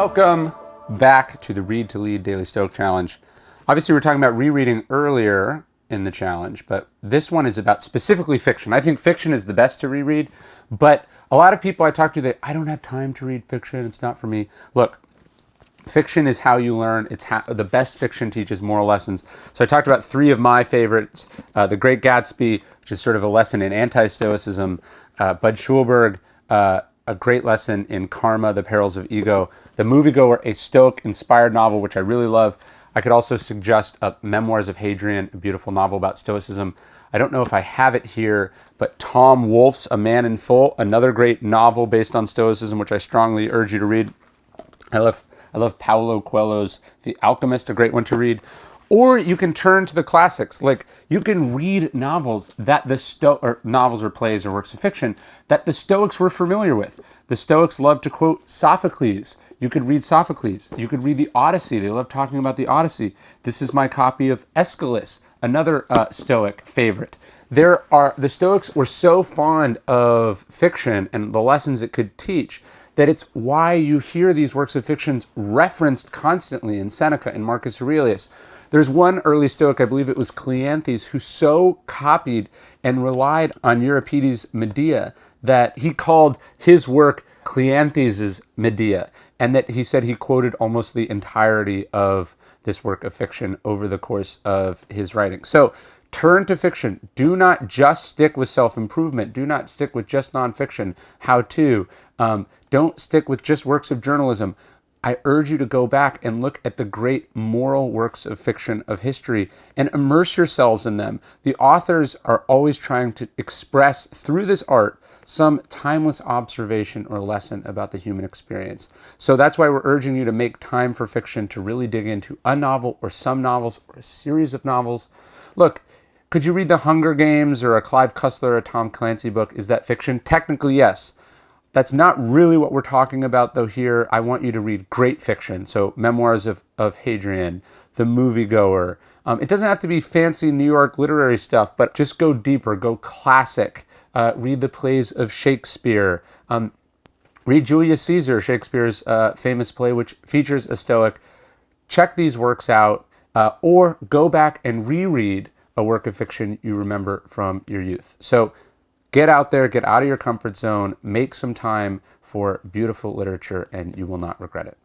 Welcome back to the Read to Lead Daily Stoic Challenge. Obviously, we were talking about rereading earlier in the challenge, but this one is about specifically fiction. I think fiction is the best to reread, but a lot of people I talk to, I don't have time to read fiction. It's not for me. Look, fiction is how you learn. The best fiction teaches moral lessons. So I talked about three of my favorites. The Great Gatsby, which is sort of a lesson in anti-Stoicism. Bud Schulberg, a great lesson in Karma, the Perils of Ego. The Moviegoer, a Stoic-inspired novel, which I really love. I could also suggest Memoirs of Hadrian, a beautiful novel about Stoicism. I don't know if I have it here, but Tom Wolfe's A Man in Full, another great novel based on Stoicism, which I strongly urge you to read. I love Paulo Coelho's The Alchemist, a great one to read. Or you can turn to the classics. Like, you can read novels that novels or plays or works of fiction that the Stoics were familiar with. The Stoics loved to quote Sophocles. You could read Sophocles. You could read the Odyssey. They love talking about the Odyssey. This is my copy of Aeschylus, another Stoic favorite. The Stoics were so fond of fiction and the lessons it could teach that it's why you hear these works of fiction referenced constantly in Seneca and Marcus Aurelius. There's one early Stoic, I believe it was Cleanthes, who so copied and relied on Euripides' Medea that he called his work Cleanthes' Medea, and that he said he quoted almost the entirety of this work of fiction over the course of his writing. So turn to fiction. Do not just stick with self-improvement. Do not stick with just nonfiction. How to. Don't stick with just works of journalism. I urge you to go back and look at the great moral works of fiction of history and immerse yourselves in them. The authors are always trying to express through this art some timeless observation or lesson about the human experience. So that's why we're urging you to make time for fiction, to really dig into a novel or some novels or a series of novels. Look, could you read The Hunger Games or a Clive Cussler or Tom Clancy book? Is that fiction? Technically, yes. That's not really what we're talking about, though, here. I want you to read great fiction. So Memoirs of Hadrian, The Moviegoer. It doesn't have to be fancy New York literary stuff, but just go deeper, go classic. Read the plays of Shakespeare. Read Julius Caesar, Shakespeare's famous play, which features a Stoic. Check these works out, or go back and reread a work of fiction you remember from your youth. So get out there, get out of your comfort zone, make some time for beautiful literature, and you will not regret it.